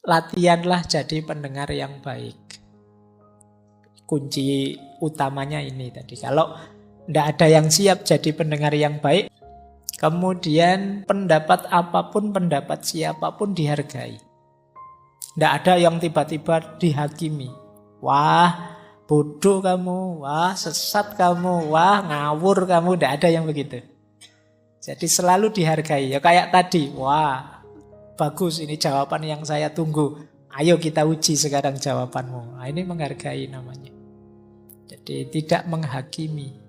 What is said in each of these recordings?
latihanlah jadi pendengar yang baik. Kunci utamanya ini tadi. Kalau tidak ada yang siap jadi pendengar yang baik, kemudian pendapat apapun, pendapat siapapun dihargai. Tidak ada yang tiba-tiba dihakimi. Wah, bodoh kamu, wah sesat kamu, wah ngawur kamu. Tidak ada yang begitu. Jadi selalu dihargai. Ya kayak tadi, wah bagus ini jawaban yang saya tunggu. Ayo kita uji sekarang jawabanmu. Nah, ini menghargai namanya. Jadi tidak menghakimi.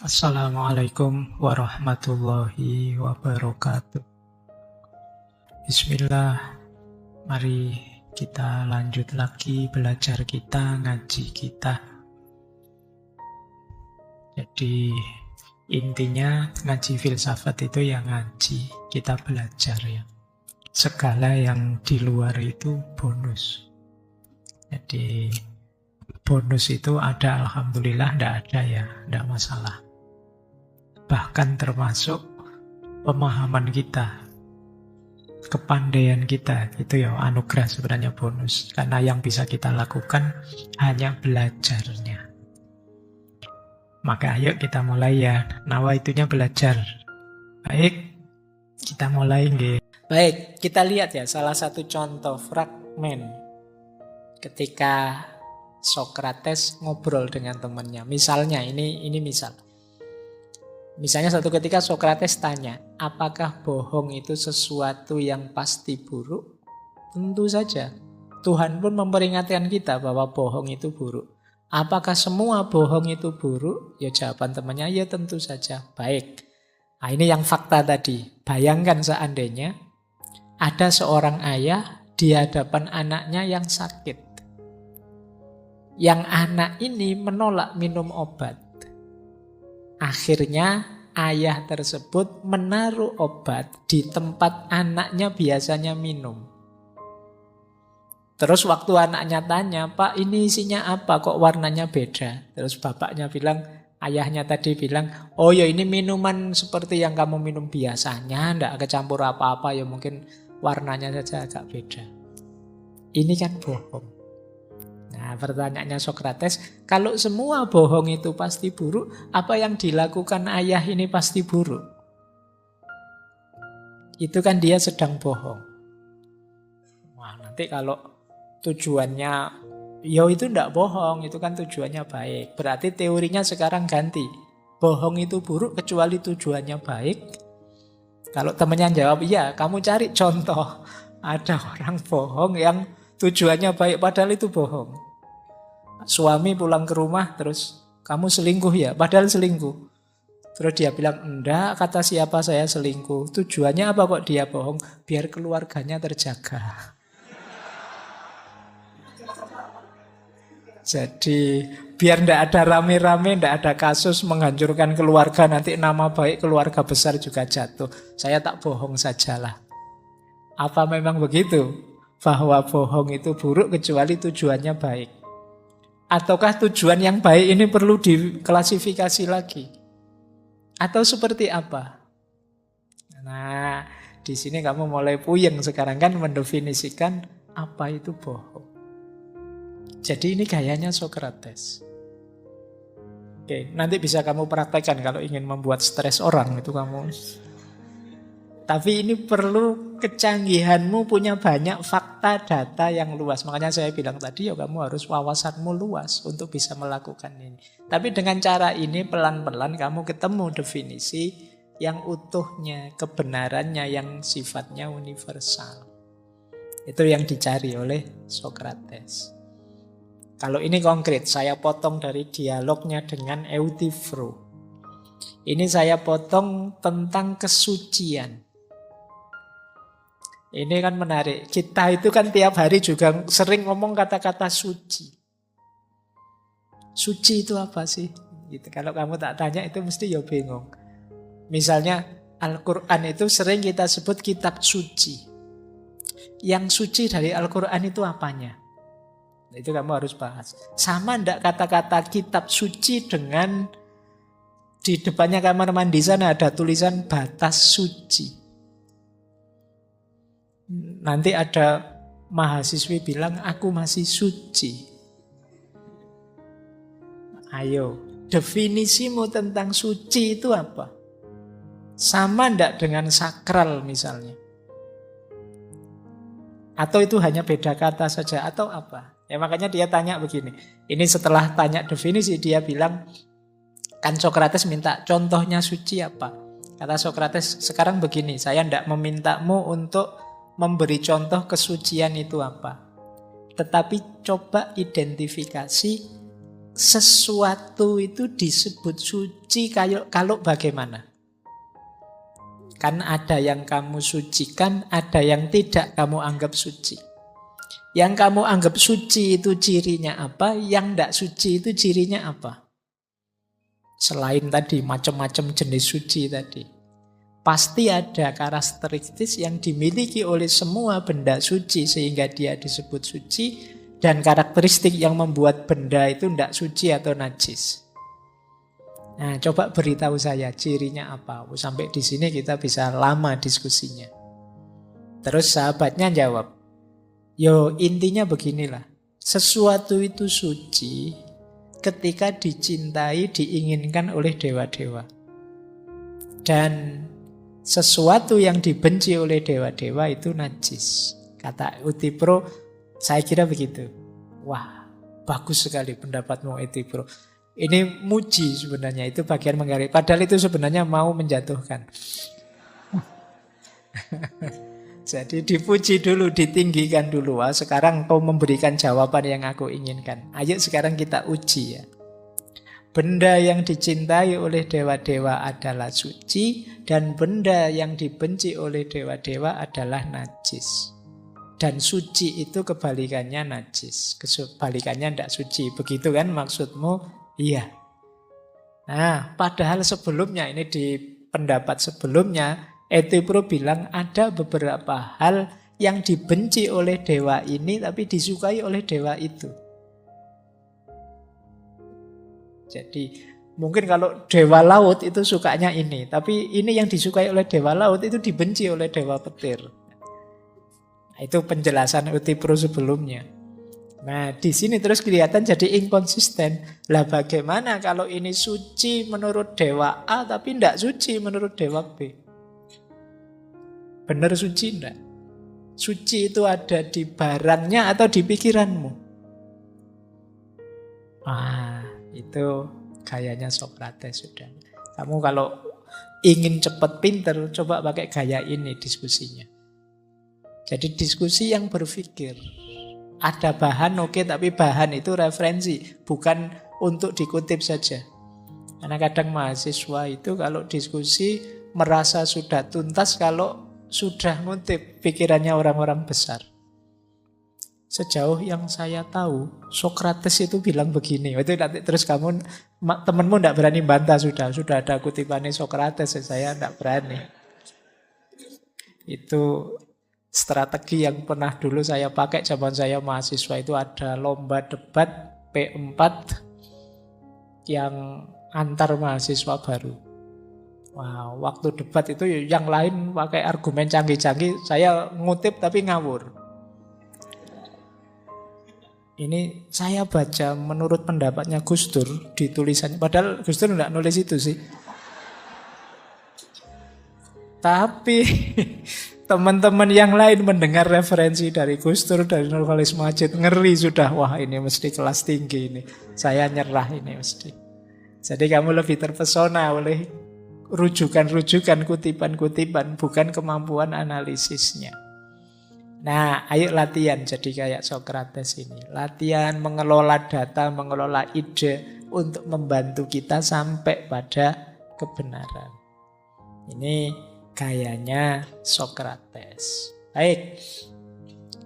Assalamualaikum warahmatullahi wabarakatuh. Bismillah. Mari kita lanjut lagi belajar kita, ngaji kita. Jadi intinya ngaji filsafat itu ya ngaji, kita belajar ya. Segala yang di luar itu bonus. Jadi bonus itu ada, alhamdulillah, tidak ada ya, tidak masalah. Bahkan termasuk pemahaman kita, kepandaian kita, itu ya anugerah sebenarnya bonus. Karena yang bisa kita lakukan hanya belajarnya. Maka ayo kita mulai ya, nawaitunya belajar. Baik, kita mulai nggih. Baik, kita lihat ya salah satu contoh fragmen ketika Sokrates ngobrol dengan temannya. Misalnya, ini misal. Misalnya suatu ketika Sokrates tanya, apakah bohong itu sesuatu yang pasti buruk? Tentu saja. Tuhan pun memperingatkan kita bahwa bohong itu buruk. Apakah semua bohong itu buruk? Ya jawaban temannya, ya tentu saja. Baik. Nah, ini yang fakta tadi. Bayangkan seandainya ada seorang ayah di hadapan anaknya yang sakit. Yang anak ini menolak minum obat. Akhirnya ayah tersebut menaruh obat di tempat anaknya biasanya minum. Terus waktu anaknya tanya, Pak ini isinya apa kok warnanya beda? Terus bapaknya bilang, ayahnya tadi bilang, oh ya ini minuman seperti yang kamu minum biasanya, tidak kecampur apa-apa, ya mungkin warnanya saja agak beda. Ini kan bohong. Nah, pertanyaannya Sokrates, kalau semua bohong itu pasti buruk, apa yang dilakukan ayah ini pasti buruk? Itu kan dia sedang bohong. Wah, nanti kalau tujuannya, ya itu tidak bohong, itu kan tujuannya baik. Berarti teorinya sekarang ganti. Bohong itu buruk kecuali tujuannya baik. Kalau temannya jawab, iya, kamu cari contoh. Ada orang bohong yang tujuannya baik, padahal itu bohong. Suami pulang ke rumah, terus kamu selingkuh ya, padahal selingkuh. Terus dia bilang, enggak, kata siapa saya selingkuh. Tujuannya apa kok dia bohong? Biar keluarganya terjaga. Jadi biar tidak ada rame-rame, tidak ada kasus menghancurkan keluarga, nanti nama baik keluarga besar juga jatuh. Saya tak bohong sajalah. Apa memang begitu? Bahwa bohong itu buruk kecuali tujuannya baik? Ataukah tujuan yang baik ini perlu diklasifikasi lagi? Atau seperti apa? Nah, di sini kamu mulai puyeng sekarang kan mendefinisikan apa itu bohong. Jadi ini gayanya Sokrates. Oke, nanti bisa kamu praktekkan kalau ingin membuat stres orang itu kamu. Tapi ini perlu kecanggihanmu punya banyak fakta data yang luas. Makanya saya bilang tadi ya kamu harus wawasanmu luas untuk bisa melakukan ini. Tapi dengan cara ini pelan-pelan kamu ketemu definisi yang utuhnya, kebenarannya yang sifatnya universal. Itu yang dicari oleh Sokrates. Kalau ini konkret, saya potong dari dialognya dengan Euthyphro. Ini saya potong tentang kesucian. Ini kan menarik. Kita itu kan tiap hari juga sering ngomong kata-kata suci. Suci itu apa sih? Gitu. Kalau kamu tak tanya itu mesti ya bingung. Misalnya Al-Quran itu sering kita sebut kitab suci. Yang suci dari Al-Quran itu apanya? Itu kamu harus bahas. Sama enggak kata-kata kitab suci dengan di depannya kamar mandi sana ada tulisan batas suci. Nanti ada mahasiswi bilang aku masih suci. Ayo, definisimu tentang suci itu apa? Sama enggak dengan sakral misalnya? Atau itu hanya beda kata saja atau apa? Ya makanya dia tanya begini. Ini setelah tanya definisi dia bilang, kan Sokrates minta contohnya suci apa? Kata Sokrates, sekarang begini, saya tidak memintamu untuk memberi contoh kesucian itu apa. Tetapi coba identifikasi sesuatu itu disebut suci kalau bagaimana? Kan ada yang kamu sucikan, ada yang tidak kamu anggap suci. Yang kamu anggap suci itu cirinya apa, yang tidak suci itu cirinya apa? Selain tadi macam-macam jenis suci tadi. Pasti ada karakteristik yang dimiliki oleh semua benda suci sehingga dia disebut suci, dan karakteristik yang membuat benda itu tidak suci atau najis. Nah, coba beritahu saya cirinya apa. Sampai di sini kita bisa lama diskusinya. Terus sahabatnya jawab, yo intinya beginilah. Sesuatu itu suci ketika dicintai, diinginkan oleh dewa-dewa. Dan sesuatu yang dibenci oleh dewa-dewa itu najis. Kata Utipro, saya kira begitu. Wah, bagus sekali pendapatmu Utipro. Ini muji sebenarnya, itu bagian menggaris. Padahal itu sebenarnya mau menjatuhkan. Jadi dipuji dulu, ditinggikan dulu. Wah, sekarang kau memberikan jawaban yang aku inginkan. Ayo sekarang kita uji ya. Benda yang dicintai oleh dewa-dewa adalah suci, dan benda yang dibenci oleh dewa-dewa adalah najis. Dan suci itu kebalikannya najis. Kebalikannya tidak suci. Begitu kan maksudmu? Iya. Nah, padahal sebelumnya, ini di pendapat sebelumnya, Euthyphro bilang ada beberapa hal yang dibenci oleh dewa ini tapi disukai oleh dewa itu. Jadi mungkin kalau dewa laut itu sukanya ini, tapi ini yang disukai oleh dewa laut itu dibenci oleh dewa petir. Nah, itu penjelasan Euthyphro sebelumnya. Nah, di sini terus kelihatan jadi inkonsisten. Lah bagaimana kalau ini suci menurut dewa A tapi tidak suci menurut dewa B? Benar suci enggak? Suci itu ada di barangnya atau di pikiranmu? Itu gayanya Sokrates sudah. Kamu kalau ingin cepat pinter, coba pakai gaya ini diskusinya. Jadi diskusi yang berpikir. Ada bahan oke, tapi bahan itu referensi, bukan untuk dikutip saja. Karena kadang mahasiswa itu kalau diskusi merasa sudah tuntas kalau sudah ngutip pikirannya orang-orang besar. Sejauh yang saya tahu, Sokrates itu bilang begini. Itu nanti terus kamu, temanmu tidak berani bantah sudah ada kutipannya Sokrates, saya tidak berani. Itu strategi yang pernah dulu saya pakai zaman saya mahasiswa. Itu ada lomba debat P4 yang antar mahasiswa baru. Wah, waktu debat itu yang lain pakai argumen canggih-canggih, saya ngutip tapi ngawur. Ini saya baca menurut pendapatnya Gus Dur di tulisannya, padahal Gus Dur tidak nulis itu sih. Tapi teman-teman yang lain mendengar referensi dari Gus Dur, dari Nurholis Majid, ngeri sudah. Wah, ini mesti kelas tinggi ini. Saya nyerah ini mesti. Jadi kamu lebih terpesona oleh rujukan-rujukan, kutipan-kutipan, bukan kemampuan analisisnya. Nah, ayo latihan jadi kayak Sokrates ini. Latihan mengelola data, mengelola ide untuk membantu kita sampai pada kebenaran. Ini gayanya Sokrates. Baik.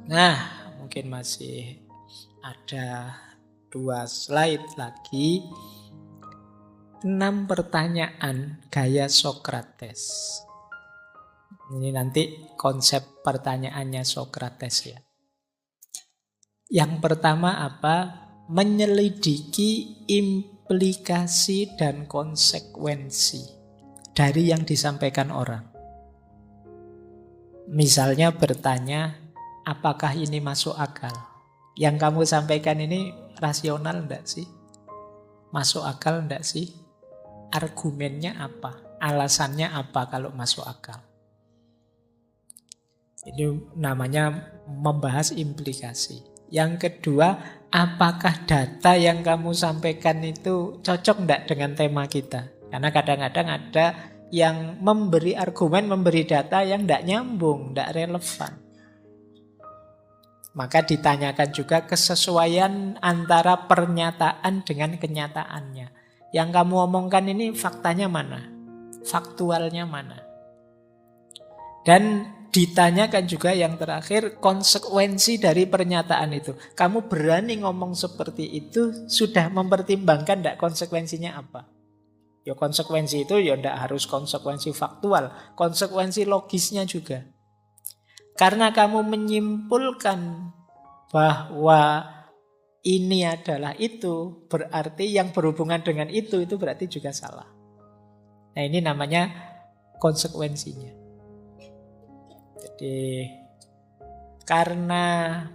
Nah, mungkin masih ada 2 slide lagi. 6 pertanyaan gaya Sokrates. Ini nanti konsep pertanyaannya Sokrates ya. Yang pertama apa? Menyelidiki implikasi dan konsekuensi dari yang disampaikan orang. Misalnya bertanya, apakah ini masuk akal? Yang kamu sampaikan ini rasional enggak sih? Masuk akal enggak sih? Argumennya apa? Alasannya apa kalau masuk akal? Ini namanya membahas implikasi. Yang kedua, apakah data yang kamu sampaikan itu cocok enggak dengan tema kita? Karena kadang-kadang ada yang memberi argumen, memberi data yang enggak nyambung, enggak relevan. Maka ditanyakan juga kesesuaian antara pernyataan dengan kenyataannya. Yang kamu omongkan ini faktanya mana? Faktualnya mana? Dan ditanyakan juga yang terakhir konsekuensi dari pernyataan itu. Kamu berani ngomong seperti itu, sudah mempertimbangkan enggak konsekuensinya apa? Ya konsekuensi itu ya enggak harus konsekuensi faktual, konsekuensi logisnya juga. Karena kamu menyimpulkan bahwa ini adalah itu, berarti yang berhubungan dengan itu berarti juga salah. Nah ini namanya konsekuensinya. Jadi karena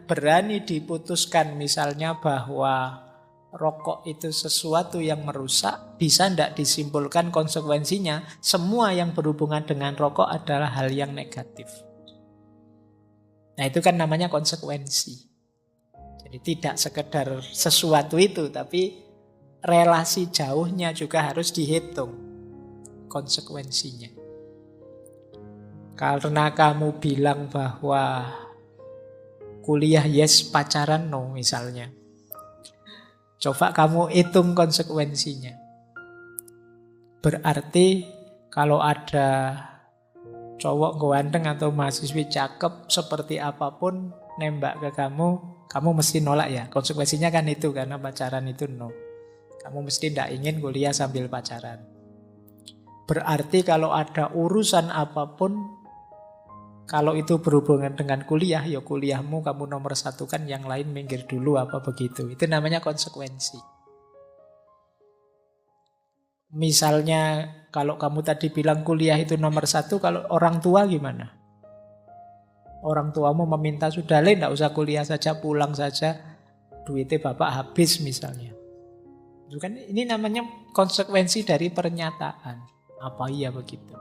berani diputuskan misalnya bahwa rokok itu sesuatu yang merusak, bisa tidak disimpulkan konsekuensinya semua yang berhubungan dengan rokok adalah hal yang negatif. Nah itu kan namanya konsekuensi. Jadi tidak sekedar sesuatu itu, tapi relasi jauhnya juga harus dihitung konsekuensinya. Karena kamu bilang bahwa kuliah yes, pacaran no misalnya. Coba kamu hitung konsekuensinya. Berarti kalau ada cowok ganteng atau mahasiswi cakep seperti apapun nembak ke kamu mesti nolak ya. Konsekuensinya kan itu, karena pacaran itu no. Kamu mesti tidak ingin kuliah sambil pacaran. Berarti kalau ada urusan apapun, kalau itu berhubungan dengan kuliah, ya kuliahmu kamu nomor satukan, yang lain minggir dulu apa begitu. Itu namanya konsekuensi. Misalnya kalau kamu tadi bilang kuliah itu nomor satu, kalau orang tua gimana? Orang tuamu meminta sudah tidak usah kuliah saja, pulang saja, duitnya bapak habis misalnya. Itu kan ini namanya konsekuensi dari pernyataan. Apa iya begitu?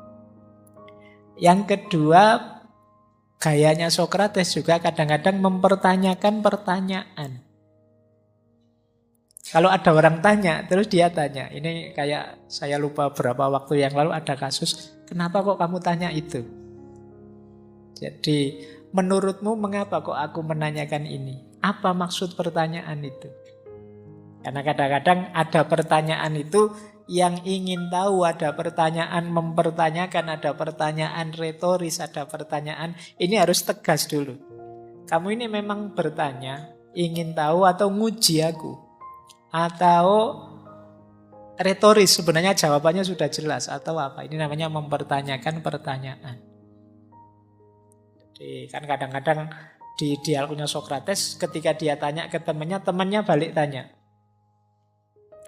Yang kedua, gayanya Sokrates juga kadang-kadang mempertanyakan pertanyaan. Kalau ada orang tanya, terus dia tanya. Ini kayak saya lupa berapa waktu yang lalu ada kasus, kenapa kok kamu tanya itu? Jadi, menurutmu mengapa kok aku menanyakan ini? Apa maksud pertanyaan itu? Karena kadang-kadang ada pertanyaan itu yang ingin tahu, ada pertanyaan mempertanyakan, ada pertanyaan retoris, ada pertanyaan, ini harus tegas dulu. Kamu ini memang bertanya, ingin tahu atau nguji aku? Atau retoris, sebenarnya jawabannya sudah jelas, atau apa? Ini namanya mempertanyakan pertanyaan. Jadi kan kadang-kadang di dialognya Sokrates, ketika dia tanya ke temannya balik tanya.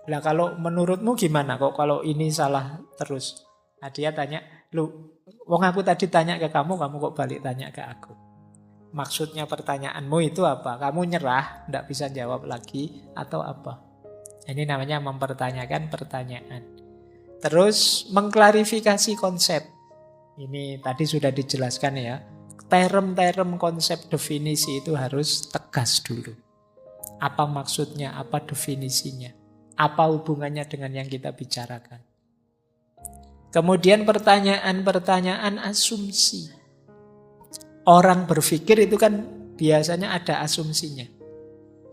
Lah kalau menurutmu gimana kok kalau ini salah terus? Nah dia tanya, wong aku tadi tanya ke kamu kok balik tanya ke aku? Maksudnya pertanyaanmu itu apa? Kamu nyerah, tidak bisa jawab lagi, atau apa? Ini namanya mempertanyakan pertanyaan. Terus mengklarifikasi konsep. Ini tadi sudah dijelaskan ya. Term-term konsep definisi itu harus tegas dulu. Apa maksudnya, apa definisinya, apa hubungannya dengan yang kita bicarakan. Kemudian pertanyaan-pertanyaan asumsi. Orang berpikir itu kan biasanya ada asumsinya.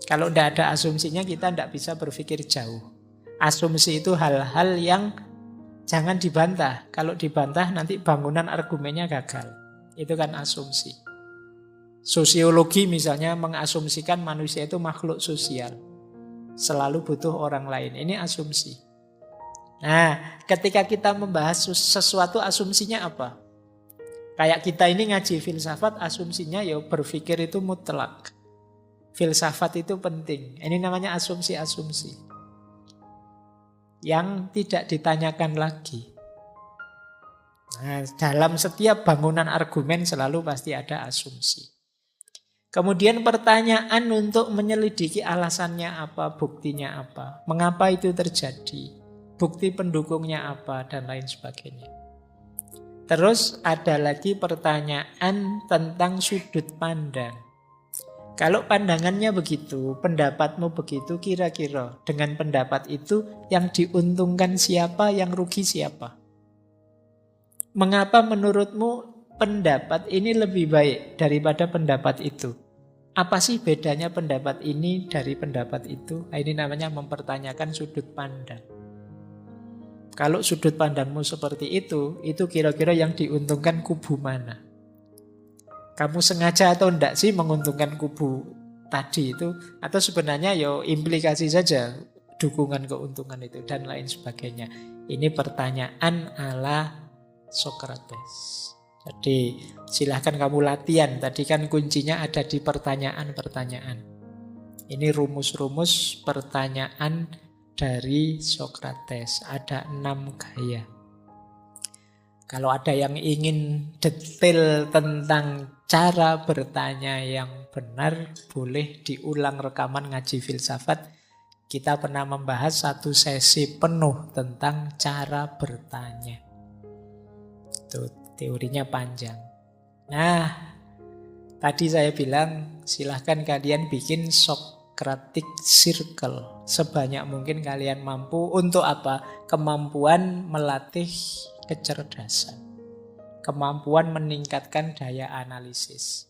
Kalau tidak ada asumsinya kita tidak bisa berpikir jauh. Asumsi itu hal-hal yang jangan dibantah. Kalau dibantah nanti bangunan argumennya gagal. Itu kan asumsi. Sosiologi misalnya mengasumsikan manusia itu makhluk sosial. Selalu butuh orang lain. Ini asumsi. Nah, ketika kita membahas sesuatu, asumsinya apa? Kayak kita ini ngaji filsafat, asumsinya ya berpikir itu mutlak. Filsafat itu penting. Ini namanya asumsi-asumsi yang tidak ditanyakan lagi. Nah, dalam setiap bangunan argumen selalu pasti ada asumsi. Kemudian pertanyaan untuk menyelidiki alasannya apa, buktinya apa, mengapa itu terjadi, bukti pendukungnya apa, dan lain sebagainya. Terus ada lagi pertanyaan tentang sudut pandang. Kalau pandangannya begitu, pendapatmu begitu, kira-kira dengan pendapat itu yang diuntungkan siapa, yang rugi siapa? Mengapa menurutmu pendapat ini lebih baik daripada pendapat itu? Apa sih bedanya pendapat ini dari pendapat itu? Nah, ini namanya mempertanyakan sudut pandang. Kalau sudut pandangmu seperti itu kira-kira yang diuntungkan kubu mana? Kamu sengaja atau enggak sih menguntungkan kubu tadi itu? Atau sebenarnya ya implikasi saja dukungan keuntungan itu dan lain sebagainya. Ini pertanyaan ala Socrates. Jadi silahkan kamu latihan. Tadi kan kuncinya ada di pertanyaan-pertanyaan. Ini rumus-rumus pertanyaan dari Socrates. Ada 6 gaya. Kalau ada yang ingin detail tentang cara bertanya yang benar, boleh diulang rekaman ngaji filsafat. Kita pernah membahas satu sesi penuh tentang cara bertanya. Itu teorinya panjang. Nah, tadi saya bilang silahkan kalian bikin Socratic Circle. Sebanyak mungkin kalian mampu. Untuk apa? Kemampuan melatih kecerdasan. Kemampuan meningkatkan daya analisis.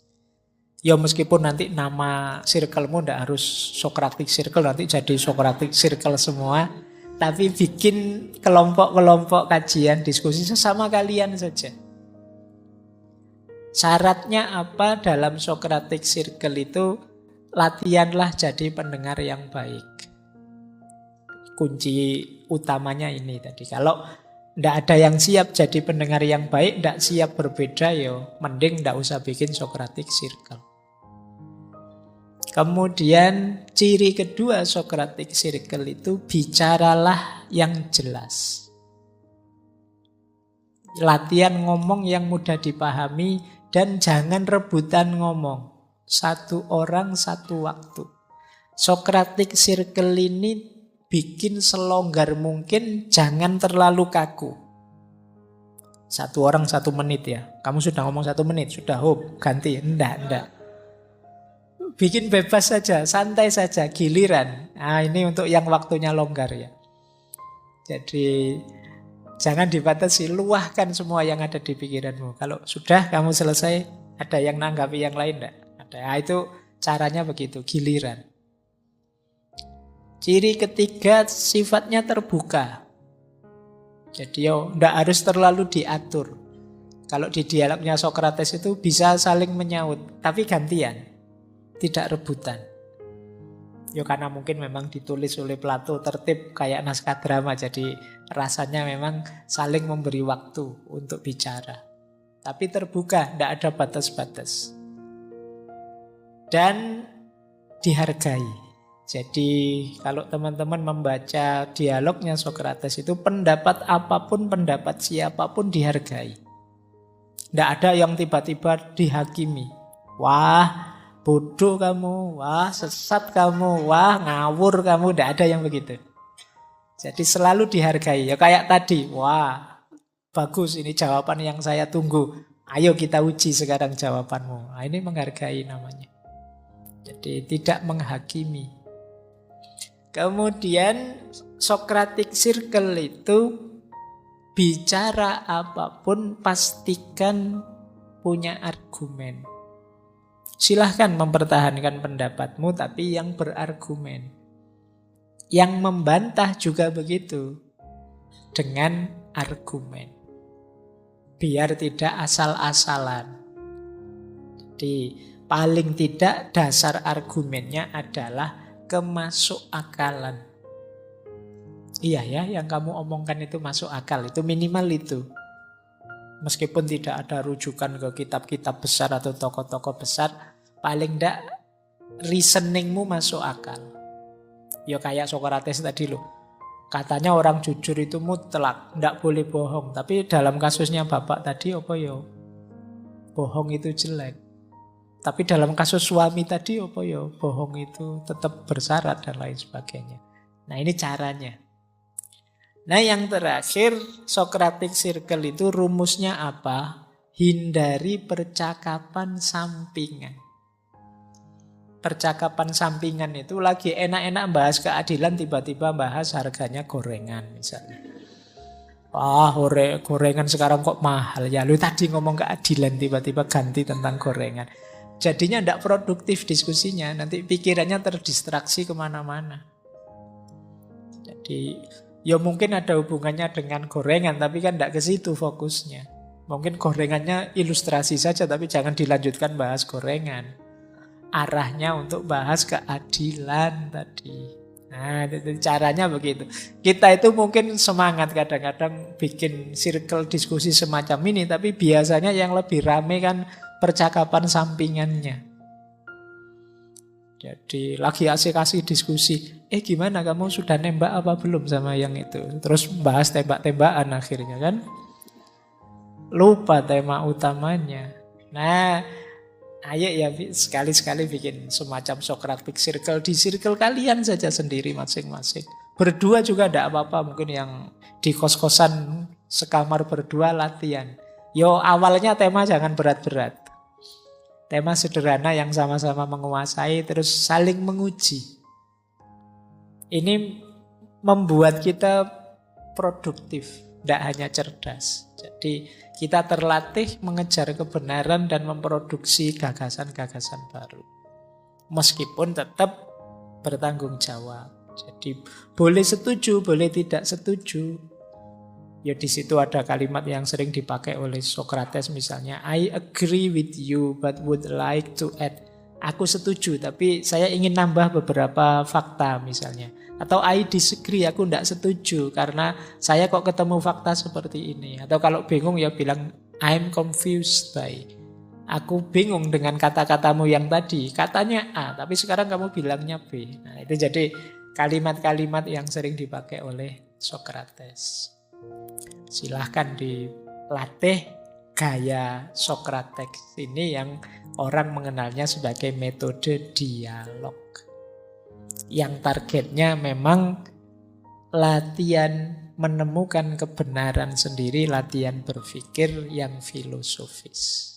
Ya meskipun nanti nama circlemu tidak harus Socratic Circle, nanti jadi Socratic Circle semua. Tapi bikin kelompok-kelompok kajian, diskusi sesama kalian saja. Syaratnya apa dalam Socratic Circle itu? Latihanlah jadi pendengar yang baik. Kunci utamanya ini tadi. Kalau tidak ada yang siap jadi pendengar yang baik, tidak siap berbeda, ya mending tidak usah bikin Socratic Circle. Kemudian ciri kedua Socratic Circle itu bicaralah yang jelas. Latihan ngomong yang mudah dipahami dan jangan rebutan ngomong. Satu orang satu waktu. Socratic Circle ini bikin selonggar mungkin, jangan terlalu kaku. Satu orang 1 menit ya. Kamu sudah ngomong 1 menit, sudah ganti. Enggak. Bikin bebas saja, santai saja, giliran. Nah, ini untuk yang waktunya longgar ya. Jadi jangan dibatasi, luahkan semua yang ada di pikiranmu. Kalau sudah kamu selesai, ada yang nanggapi yang lain enggak? Ada. Nah, itu caranya begitu, giliran. Ciri ketiga sifatnya terbuka. Jadi tidak harus terlalu diatur. Kalau di dialognya Socrates itu bisa saling menyaut, tapi gantian, tidak rebutan. Karena mungkin memang ditulis oleh Plato tertib kayak naskah drama, jadi rasanya memang saling memberi waktu untuk bicara. Tapi terbuka, tidak ada batas-batas. Dan dihargai. Jadi kalau teman-teman membaca dialognya Socrates itu pendapat apapun, pendapat siapapun dihargai. Tidak ada yang tiba-tiba dihakimi. Wah, bodoh kamu, wah sesat kamu, wah ngawur kamu, tidak ada yang begitu. Jadi selalu dihargai. Ya kayak tadi, wah bagus ini jawaban yang saya tunggu. Ayo kita uji sekarang jawabanmu. Nah, ini menghargai namanya. Jadi tidak menghakimi. Kemudian Socratic Circle itu bicara apapun pastikan punya argumen. Silahkan mempertahankan pendapatmu tapi yang berargumen. Yang membantah juga begitu, dengan argumen. Biar tidak asal-asalan. Jadi paling tidak dasar argumennya adalah kemasuk akalan. Iya ya, yang kamu omongkan itu masuk akal, itu minimal itu. Meskipun tidak ada rujukan ke kitab-kitab besar atau tokoh-tokoh besar, paling tidak reasoningmu masuk akal. Ya kayak Socrates tadi loh. Katanya orang jujur itu mutlak, tidak boleh bohong. Tapi dalam kasusnya bapak tadi apa ya? Bohong itu jelek. Tapi dalam kasus suami tadi apa ya? Bohong itu tetap bersyarat dan lain sebagainya. Nah ini caranya. Nah yang terakhir, Socratic Circle itu rumusnya apa? Hindari percakapan sampingan. Percakapan sampingan itu lagi enak-enak bahas keadilan, tiba-tiba bahas harganya gorengan misalnya. Wah, gorengan sekarang kok mahal ya. Lu tadi ngomong keadilan, tiba-tiba ganti tentang gorengan. Jadinya tidak produktif diskusinya. Nanti pikirannya terdistraksi kemana-mana. Jadi ya mungkin ada hubungannya dengan gorengan, tapi kan tidak ke situ fokusnya. Mungkin gorengannya ilustrasi saja, tapi jangan dilanjutkan bahas gorengan. Arahnya untuk bahas keadilan tadi. Nah, caranya begitu. Kita itu mungkin semangat kadang-kadang bikin circle diskusi semacam ini, tapi biasanya yang lebih rame kan percakapan sampingannya. Jadi lagi asik-asik diskusi, gimana kamu sudah nembak apa belum sama yang itu? Terus bahas tembak-tembakan akhirnya kan. Lupa tema utamanya. Nah, ayo ya sekali-sekali bikin semacam Socratic Circle. Di circle kalian saja sendiri masing-masing. Berdua juga tidak apa-apa. Mungkin yang di kos-kosan sekamar berdua latihan. Yo awalnya tema jangan berat-berat. Tema sederhana yang sama-sama menguasai, terus saling menguji. Ini membuat kita produktif, tidak hanya cerdas. Jadi kita terlatih mengejar kebenaran dan memproduksi gagasan-gagasan baru. Meskipun tetap bertanggung jawab. Jadi boleh setuju, boleh tidak setuju. Ya di situ ada kalimat yang sering dipakai oleh Socrates misalnya, I agree with you but would like to add. Aku setuju tapi saya ingin nambah beberapa fakta misalnya. Atau I disagree, aku tidak setuju karena saya kok ketemu fakta seperti ini. Atau kalau bingung ya bilang I'm confused by. Aku bingung dengan kata-katamu yang tadi. Katanya A, tapi sekarang kamu bilangnya B. Nah itu jadi kalimat-kalimat yang sering dipakai oleh Socrates. Silahkan dilatih gaya Socrates ini yang orang mengenalnya sebagai metode dialog. Yang targetnya memang latihan menemukan kebenaran sendiri, latihan berpikir yang filosofis.